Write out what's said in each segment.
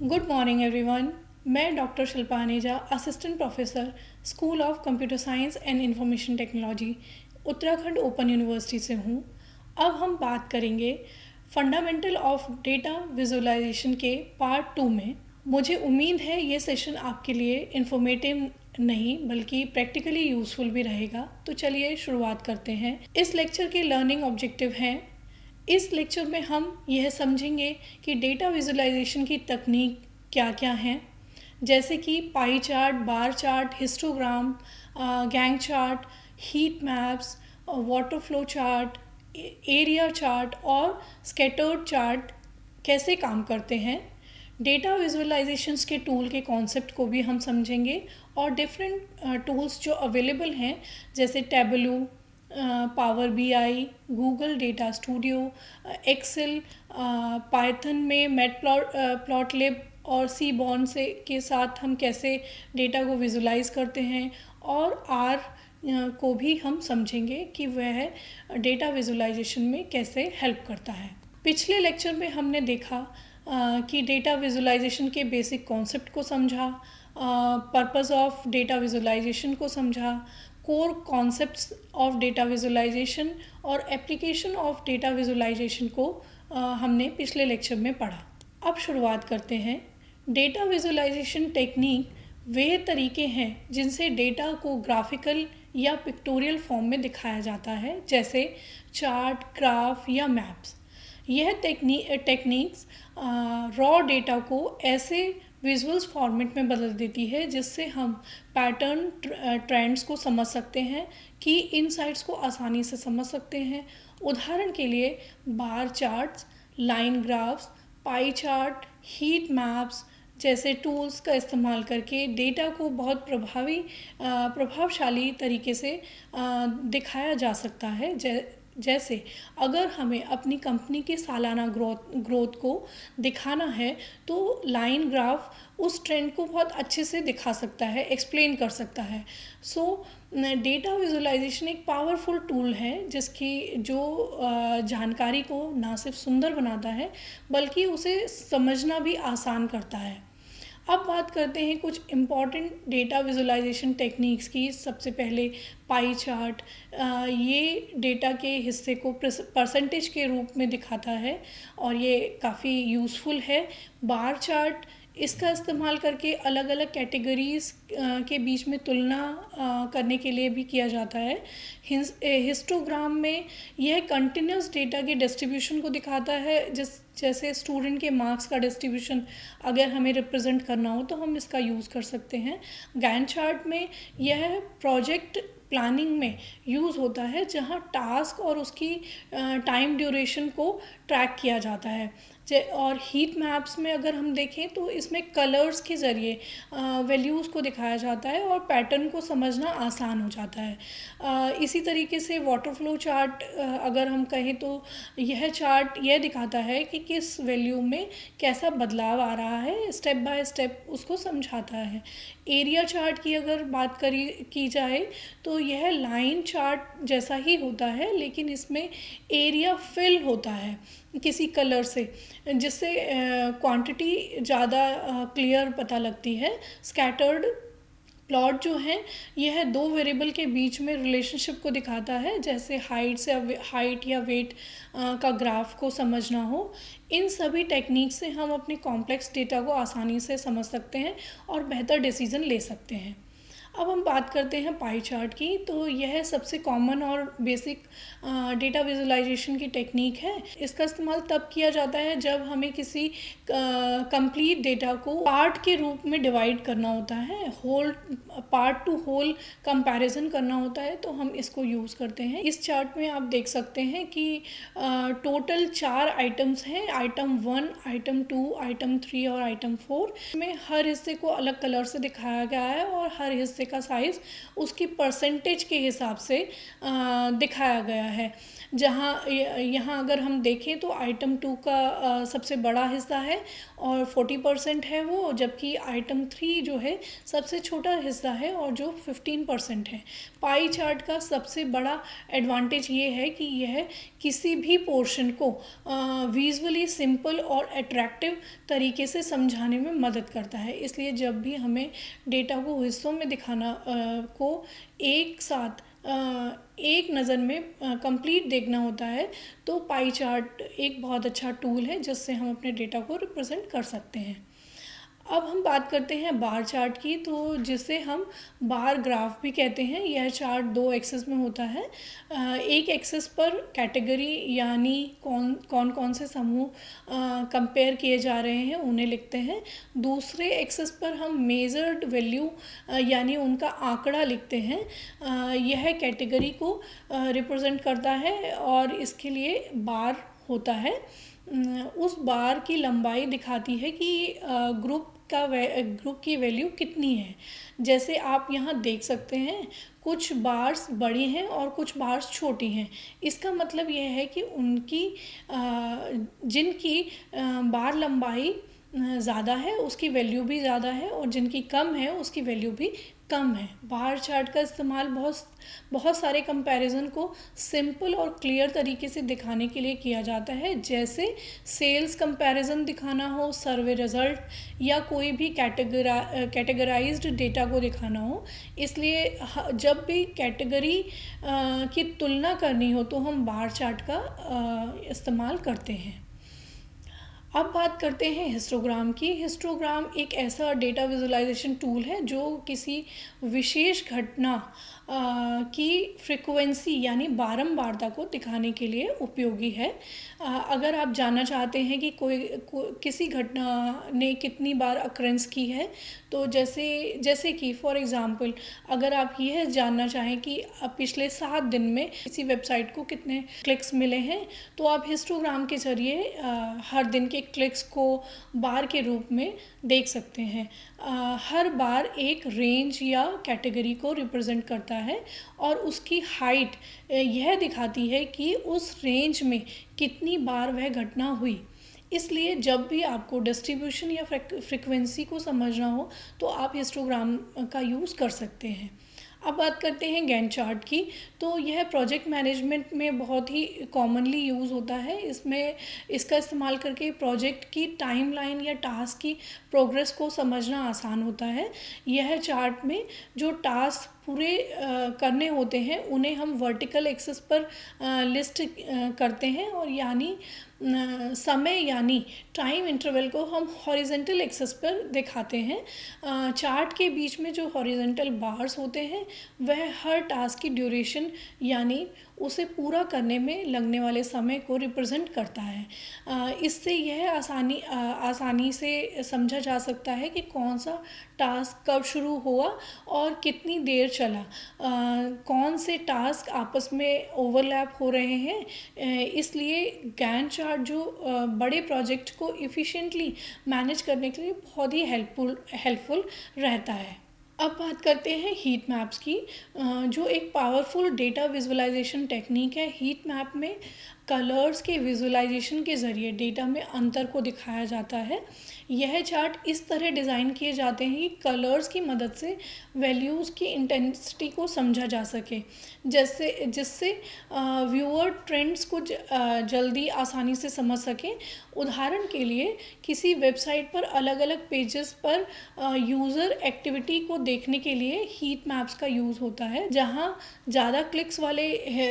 Good morning everyone. मैं doctor Shilpa Aneja, assistant professor, school of computer science and information technology, Uttarakhand open university से हूँ। अब हम बात करेंगे फंडामेंटल ऑफ डेटा विजुअलाइजेशन के पार्ट 2 में। मुझे उम्मीद है ये सेशन आपके लिए इन्फॉर्मेटिव नहीं बल्कि प्रैक्टिकली यूज़फुल भी रहेगा। तो चलिए शुरुआत करते हैं। इस लेक्चर के लर्निंग ऑब्जेक्टिव हैं। इस लेक्चर में हम यह समझेंगे कि डेटा विजुअलाइजेशन की तकनीक क्या क्या हैं, जैसे कि pie chart, bar chart, histogram, gang chart, heat maps, water flow chart, area chart और स्कैटर्ड चार्ट कैसे काम करते हैं। डेटा विजुअलाइजेशंस के टूल के कॉन्सेप्ट को भी हम समझेंगे और डिफरेंट टूल्स जो अवेलेबल हैं जैसे Tableau, Power BI, Google Data Studio, Excel, Python में मैटप्लॉटलिब और सीबॉर्न से के साथ हम कैसे डेटा को विजुलाइज करते हैं, और आर को भी हम समझेंगे कि वह डेटा विजुलाइजेशन में कैसे हेल्प करता है। पिछले लेक्चर में हमने देखा कि डेटा विजुलाइजेशन के बेसिक कॉन्सेप्ट को समझा, पर्पस ऑफ डेटा विजुलाइजेशन को समझा, core concepts of data visualisation और एप्लीकेशन ऑफ डेटा विजुलाइजेशन को हमने पिछले लेक्चर में पढ़ा। अब शुरुआत करते हैं। डेटा विजुलाइजेशन टेक्निक वे तरीके हैं जिनसे डेटा को ग्राफिकल या पिक्टोरियल फॉर्म में दिखाया जाता है, जैसे चार्ट, ग्राफ या मैप्स। यह टेक्निक्स रॉ डेटा को ऐसे विजुअल्स फॉर्मेट में बदल देती है जिससे हम पैटर्न, ट्रेंड्स को समझ सकते हैं, की इनसाइट्स को आसानी से समझ सकते हैं। उदाहरण के लिए bar charts, line graphs, pie chart, heat maps जैसे टूल्स का इस्तेमाल करके डेटा को बहुत प्रभावशाली तरीके से दिखाया जा सकता है। जैसे अगर हमें अपनी कंपनी के सालाना ग्रोथ को दिखाना है तो लाइन ग्राफ उस ट्रेंड को बहुत अच्छे से दिखा सकता है, एक्सप्लेन कर सकता है। सो डेटा विजुअलाइजेशन एक पावरफुल टूल है जिसकी जो जानकारी को ना सिर्फ सुंदर बनाता है बल्कि उसे समझना भी आसान करता है। अब बात करते हैं कुछ इम्पॉर्टेंट डेटा विजुअलाइजेशन टेक्निक्स की। सबसे पहले पाई चार्ट, ये डेटा के हिस्से को परसेंटेज के रूप में दिखाता है और ये काफ़ी यूज़फुल है। बार चार्ट, इसका इस्तेमाल करके अलग अलग कैटेगरीज़ के बीच में तुलना करने के लिए भी किया जाता है। हिस्टोग्राम में यह कंटिन्यूस डेटा के डिस्ट्रीब्यूशन को दिखाता है, जैसे स्टूडेंट के मार्क्स का डिस्ट्रीब्यूशन अगर हमें रिप्रेजेंट करना हो तो हम इसका यूज़ कर सकते हैं। गैंट चार्ट में यह प्रोजेक्ट प्लानिंग में यूज़ होता है जहां टास्क और उसकी टाइम ड्यूरेशन को ट्रैक किया जाता है। और हीट मैप्स में अगर हम देखें तो इसमें कलर्स के ज़रिए वैल्यूज़ को दिखाया जाता है और पैटर्न को समझना आसान हो जाता है। इसी तरीके से वाटर फ्लो चार्ट अगर हम कहें तो यह चार्ट यह दिखाता है कि किस वैल्यू में कैसा बदलाव आ रहा है, स्टेप बाय स्टेप उसको समझाता है। एरिया चार्ट की अगर बात की जाए तो यह लाइन चार्ट जैसा ही होता है लेकिन इसमें एरिया फिल होता है किसी कलर से, जिससे क्वांटिटी ज़्यादा क्लियर पता लगती है। स्कैटर्ड प्लॉट जो है यह दो वेरिएबल के बीच में रिलेशनशिप को दिखाता है, जैसे हाइट या वेट का ग्राफ को समझना हो। इन सभी टेक्निक से हम अपने कॉम्प्लेक्स डेटा को आसानी से समझ सकते हैं और बेहतर डिसीजन ले सकते हैं। अब हम बात करते हैं पाई चार्ट की। तो यह सबसे कॉमन और बेसिक डेटा विजुअलाइजेशन की टेक्निक है। इसका इस्तेमाल तब किया जाता है जब हमें किसी कंप्लीट डेटा को पार्ट के रूप में डिवाइड करना होता है, whole part to whole comparison करना होता है, तो हम इसको यूज़ करते हैं। इस चार्ट में आप देख सकते हैं कि टोटल 4 आइटम्स हैं, आइटम 1, आइटम 2, आइटम 3 और आइटम 4 में हर हिस्से को अलग कलर से दिखाया गया है और हर हिस्से हिस्से का साइज़ उसकी परसेंटेज के हिसाब से दिखाया गया है। जहाँ यहाँ अगर हम देखें तो आइटम 2 का सबसे बड़ा हिस्सा है और 40% है वो, जबकि आइटम 3 जो है सबसे छोटा हिस्सा है और जो 15% है। पाई चार्ट का सबसे बड़ा एडवांटेज ये है कि यह किसी भी पोर्शन को विजुअली सिंपल और अट्रैक्टिव तरीके से समझाने में मदद करता है। इसलिए जब भी हमें डेटा को हिस्सों में दिखाना को एक साथ एक नज़र में कंप्लीट देखना होता है तो पाई चार्ट एक बहुत अच्छा टूल है जिससे हम अपने डेटा को रिप्रेजेंट कर सकते हैं। अब हम बात करते हैं बार चार्ट की, तो जिसे हम बार ग्राफ भी कहते हैं। यह चार्ट 2 एक्सेस में होता है। एक एक्सेस पर कैटेगरी यानी कौन कौन से समूह कंपेयर किए जा रहे हैं उन्हें लिखते हैं। दूसरे एक्सेस पर हम मेजर्ड वैल्यू यानी उनका आंकड़ा लिखते हैं। यह कैटेगरी को रिप्रेजेंट करता है और इसके लिए बार होता है। उस बार की लंबाई दिखाती है कि ग्रुप की वैल्यू कितनी है। जैसे आप यहाँ देख सकते हैं कुछ बार्स बड़ी हैं और कुछ बार्स छोटी हैं। इसका मतलब यह है कि जिनकी बार लंबाई ज़्यादा है उसकी वैल्यू भी ज़्यादा है और जिनकी कम है उसकी वैल्यू भी कम है। बार चार्ट का इस्तेमाल बहुत सारे कंपैरिजन को सिंपल और क्लियर तरीके से दिखाने के लिए किया जाता है, जैसे सेल्स कंपैरिजन दिखाना हो, सर्वे रिजल्ट या कोई भी कैटेगराइज्ड डेटा को दिखाना हो। इसलिए जब भी कैटेगरी की तुलना करनी हो तो हम बार चार्ट का इस्तेमाल करते हैं। अब बात करते हैं हिस्टोग्राम की। हिस्टोग्राम एक ऐसा डेटा विजुअलाइजेशन टूल है जो किसी विशेष घटना की फ्रीक्वेंसी यानी बारंबारता को दिखाने के लिए उपयोगी है। अगर आप जानना चाहते हैं कि किसी घटना ने कितनी बार अक्रेंस की है, तो जैसे कि फॉर एग्ज़ाम्पल अगर आप यह जानना चाहें कि पिछले 7 दिन में किसी वेबसाइट को कितने क्लिक्स मिले हैं, तो आप हिस्टोग्राम के ज़रिए हर दिन के क्लिक्स को बार के रूप में देख सकते हैं। हर बार एक रेंज या कैटेगरी को रिप्रेजेंट करता है और उसकी हाइट यह दिखाती है कि उस रेंज में कितनी बार वह घटना हुई। इसलिए जब भी आपको डिस्ट्रीब्यूशन या फ्रीक्वेंसी को समझना हो तो आप हिस्टोग्राम का यूज़ कर सकते हैं। अब बात करते हैं गैंट चार्ट की। तो यह प्रोजेक्ट मैनेजमेंट में बहुत ही कॉमनली यूज़ होता है। इसका इस्तेमाल करके प्रोजेक्ट की टाइमलाइन या टास्क की प्रोग्रेस को समझना आसान होता है। यह चार्ट में जो टास्क पूरे करने होते हैं उन्हें हम वर्टिकल एक्सिस पर लिस्ट करते हैं और यानी समय यानी टाइम इंटरवल को हम हॉरिजेंटल एक्सिस पर दिखाते हैं। चार्ट के बीच में जो हॉरिजेंटल बार्स होते हैं वह हर टास्क की ड्यूरेशन यानी उसे पूरा करने में लगने वाले समय को रिप्रेजेंट करता है। इससे यह आसानी से समझा जा सकता है कि कौन सा टास्क कब शुरू हुआ और कितनी देर चला, कौन से टास्क आपस में ओवरलैप हो रहे हैं। इसलिए गैंट चार्ट जो बड़े प्रोजेक्ट को इफ़िशिएंटली मैनेज करने के लिए बहुत ही हेल्पफुल रहता है। अब बात करते हैं हीट मैप्स की, जो एक पावरफुल डेटा विजुअलाइजेशन टेक्निक है। हीट मैप में कलर्स के विजुअलाइजेशन के ज़रिए डेटा में अंतर को दिखाया जाता है। यह चार्ट इस तरह डिज़ाइन किए जाते हैं कि कलर्स की मदद से वैल्यूज़ की इंटेंसिटी को समझा जा सके, जिससे व्यूअर ट्रेंड्स को जल्दी आसानी से समझ सकें। उदाहरण के लिए किसी वेबसाइट पर अलग अलग पेजेस पर यूज़र एक्टिविटी को देखने के लिए हीट मैप्स का यूज़ होता है, जहां ज़्यादा क्लिक्स वाले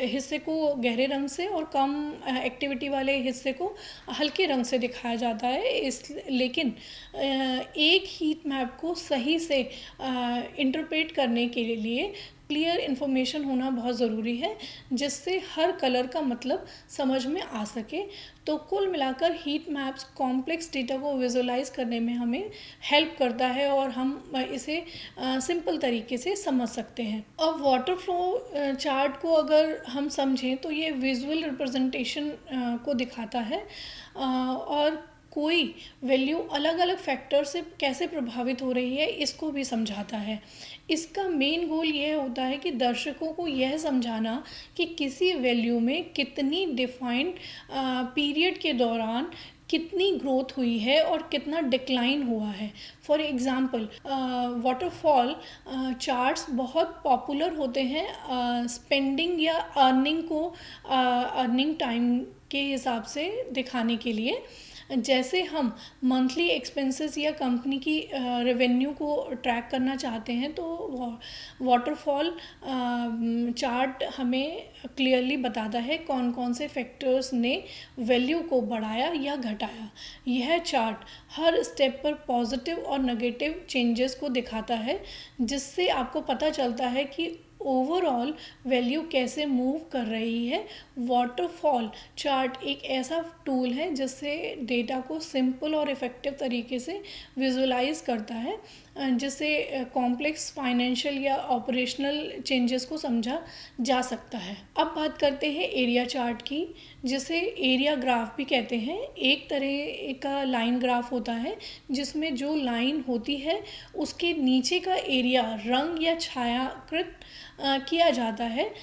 हिस्से को गहरे रंग से और कम एक्टिविटी वाले हिस्से को हल्के रंग से दिखाया जाता है। लेकिन एक हीट मैप को सही से इंटरप्रेट करने के लिए क्लियर इन्फॉर्मेशन होना बहुत ज़रूरी है, जिससे हर कलर का मतलब समझ में आ सके। तो कुल मिलाकर हीट मैप्स कॉम्प्लेक्स डेटा को विजुअलाइज करने में हमें हेल्प करता है और हम इसे सिंपल तरीके से समझ सकते हैं। अब वाटर फ्लो चार्ट को अगर हम समझें तो ये विजुअल रिप्रेजेंटेशन को दिखाता है और कोई वैल्यू अलग अलग फैक्टर से कैसे प्रभावित हो रही है इसको भी समझाता है। इसका मेन गोल यह होता है कि दर्शकों को यह समझाना कि किसी वैल्यू में कितनी डिफाइंड पीरियड के दौरान कितनी ग्रोथ हुई है और कितना डिक्लाइन हुआ है। फॉर एग्ज़ाम्पल वाटरफॉल चार्ट्स बहुत पॉपुलर होते हैं स्पेंडिंग या अर्निंग टाइम के हिसाब से दिखाने के लिए। जैसे हम मंथली एक्सपेंसेस या कंपनी की रेवेन्यू को ट्रैक करना चाहते हैं तो वाटरफॉल चार्ट हमें क्लियरली बताता है कौन कौन से फैक्टर्स ने वैल्यू को बढ़ाया या घटाया। यह चार्ट हर स्टेप पर पॉजिटिव और नेगेटिव चेंजेस को दिखाता है, जिससे आपको पता चलता है कि ओवरऑल वैल्यू कैसे मूव कर रही है। वाटरफॉल चार्ट एक ऐसा टूल है जिससे डेटा को सिंपल और इफ़ेक्टिव तरीके से विजुलाइज करता है, जिससे कॉम्प्लेक्स फाइनेंशियल या ऑपरेशनल चेंजेस को समझा जा सकता है। अब बात करते हैं एरिया चार्ट की, जिसे एरिया ग्राफ भी कहते हैं। एक तरह का लाइन ग्राफ होता है जिसमें जो लाइन होती है उसके नीचे का एरिया रंग या छायांकित किया जाता है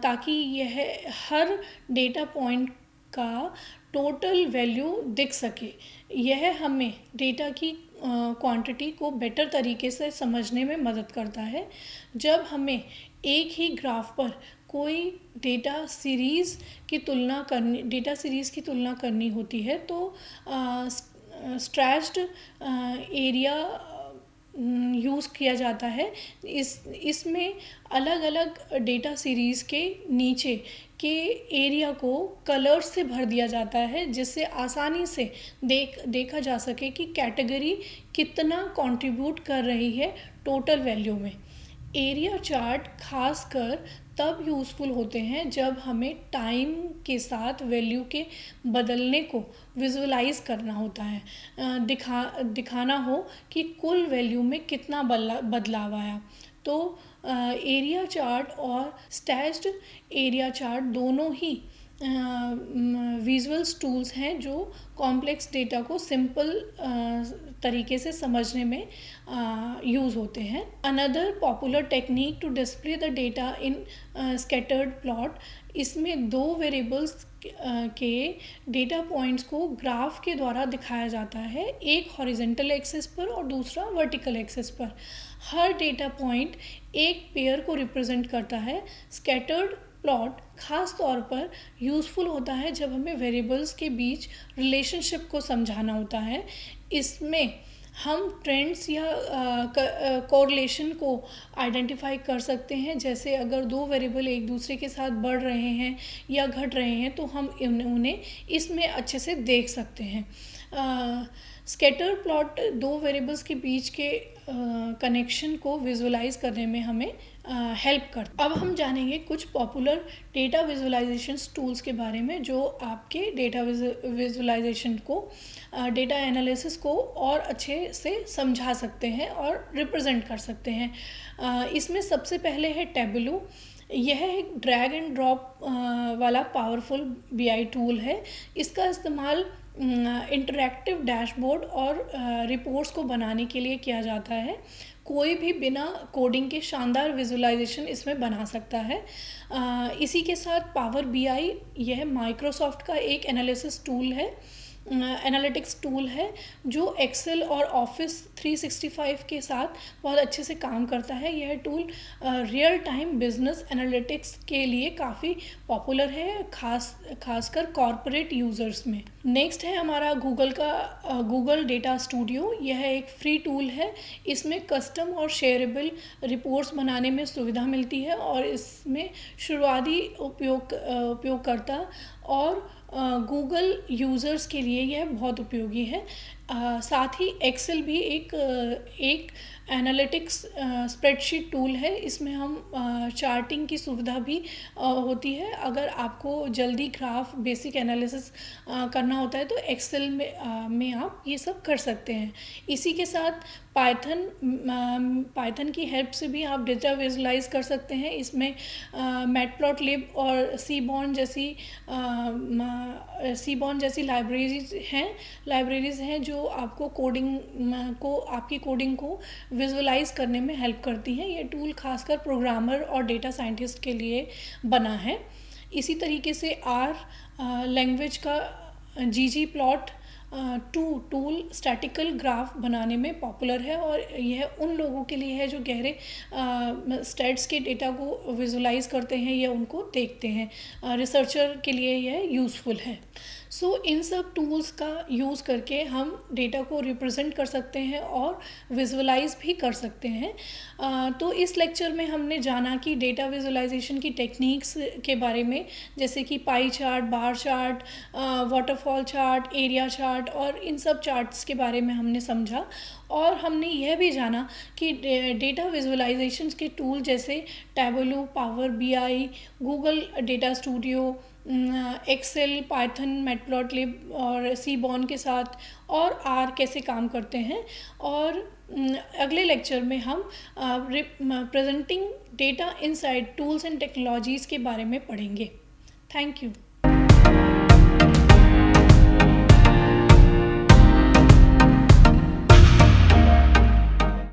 ताकि यह हर डेटा पॉइंट का टोटल वैल्यू दिख सके। यह हमें डेटा की क्वांटिटी को बेटर तरीके से समझने में मदद करता है। जब हमें एक ही ग्राफ पर कोई डेटा सीरीज़ की तुलना करनी होती है तो स्ट्रेच्ड एरिया यूज़ किया जाता है। इसमें अलग अलग डेटा सीरीज़ के नीचे के एरिया को कलर्स से भर दिया जाता है, जिससे आसानी से देखा जा सके कि कैटेगरी कितना कंट्रीब्यूट कर रही है टोटल वैल्यू में। एरिया चार्ट खासकर तब यूज़फुल होते हैं जब हमें टाइम के साथ वैल्यू के बदलने को विजुलाइज करना होता है, दिखाना हो कि कुल वैल्यू में कितना बदलाव आया। तो एरिया चार्ट और स्टैच्ड एरिया चार्ट दोनों ही विजुअल्स टूल्स हैं जो कॉम्प्लेक्स डेटा को सिंपल तरीके से समझने में यूज़ होते हैं। Another popular technique to display the data in scattered plot, इसमें दो वेरिएबल्स के डेटा पॉइंट्स को ग्राफ के द्वारा दिखाया जाता है, एक हॉरिजेंटल एक्सिस पर और दूसरा वर्टिकल एक्सिस पर। हर डेटा पॉइंट एक पेयर को रिप्रेजेंट करता है। स्कैटर्ड प्लॉट खास तौर पर यूज़फुल होता है जब हमें वेरिएबल्स के बीच रिलेशनशिप को समझाना होता है। इसमें हम ट्रेंड्स या कोरिलेशन को आइडेंटिफाई कर सकते हैं, जैसे अगर दो वेरिएबल एक दूसरे के साथ बढ़ रहे हैं या घट रहे हैं तो हम उन्हें इसमें अच्छे से देख सकते हैं। स्कैटर प्लॉट दो वेरिएबल्स के बीच के कनेक्शन को विजुलाइज करने में हमें हेल्प करता है। अब हम जानेंगे कुछ पॉपुलर डेटा विजुलाइजेशन टूल्स के बारे में जो आपके डेटा विजुलाइजेशन को डेटा एनालिसिस को और अच्छे से समझा सकते हैं और रिप्रेजेंट कर सकते हैं। इसमें सबसे पहले है टेबलो। यह एक ड्रैग एंड ड्रॉप वाला पावरफुल बीआई टूल है। इसका इस्तेमाल इंटरैक्टिव डैशबोर्ड और रिपोर्ट्स को बनाने के लिए किया जाता है। कोई भी बिना कोडिंग के शानदार विजुलाइजेशन इसमें बना सकता है। इसी के साथ पावर बीआई, यह माइक्रोसॉफ्ट का एक एनालिटिक्स टूल है जो एक्सेल और ऑफिस 365 के साथ बहुत अच्छे से काम करता है। यह tool real time business analytics के लिए काफ़ी पॉपुलर है, खासकर कॉरपोरेट यूज़र्स में। नेक्स्ट है हमारा गूगल डेटा स्टूडियो। यह एक फ्री टूल है। इसमें कस्टम और शेयरेबल रिपोर्ट्स बनाने में सुविधा मिलती है और इसमें शुरुआती उपयोगकर्ता और गूगल यूज़र्स के लिए यह बहुत उपयोगी है। साथ ही एक्सेल भी एक एनालिटिक्स स्प्रेडशीट टूल है। इसमें हम चार्टिंग की सुविधा भी होती है। अगर आपको जल्दी ग्राफ बेसिक एनालिसिस करना होता है तो एक्सेल में आप ये सब कर सकते हैं। इसी के साथ पाइथन की हेल्प से भी आप डेटा विजुलाइज कर सकते हैं। इसमें मैटप्लॉटलिब और सीबॉर्न जैसी लाइब्रेरीज हैं जो जो आपको आपकी कोडिंग को विजुअलाइज करने में हेल्प करती हैं। ये टूल खासकर प्रोग्रामर और डेटा साइंटिस्ट के लिए बना है। इसी तरीके से आर लैंग्वेज का ggplot टूल स्टैटिकल ग्राफ बनाने में पॉपुलर है, और यह उन लोगों के लिए है जो गहरे स्टैट्स के डेटा को विजुलाइज करते हैं या उनको देखते हैं। रिसर्चर के लिए यह यूज़फुल है। इन सब टूल्स का यूज़ करके हम डेटा को रिप्रेजेंट कर सकते हैं और विजुअलाइज भी कर सकते हैं। तो इस लेक्चर में हमने जाना कि डेटा विजुअलाइजेशन की टेक्निक्स के बारे में, जैसे कि pie chart, bar chart, waterfall chart, area chart, और इन सब चार्ट्स के बारे में हमने समझा। और हमने यह भी जाना कि डेटा विजुअलाइजेशन के टूल जैसे Tableau, Power BI, Google Data Studio, Excel, Python, Matplotlib और सीबॉर्न के साथ, और आर कैसे काम करते हैं। और अगले लेक्चर में हम presenting data inside tools and technologies के बारे में पढ़ेंगे। Thank you.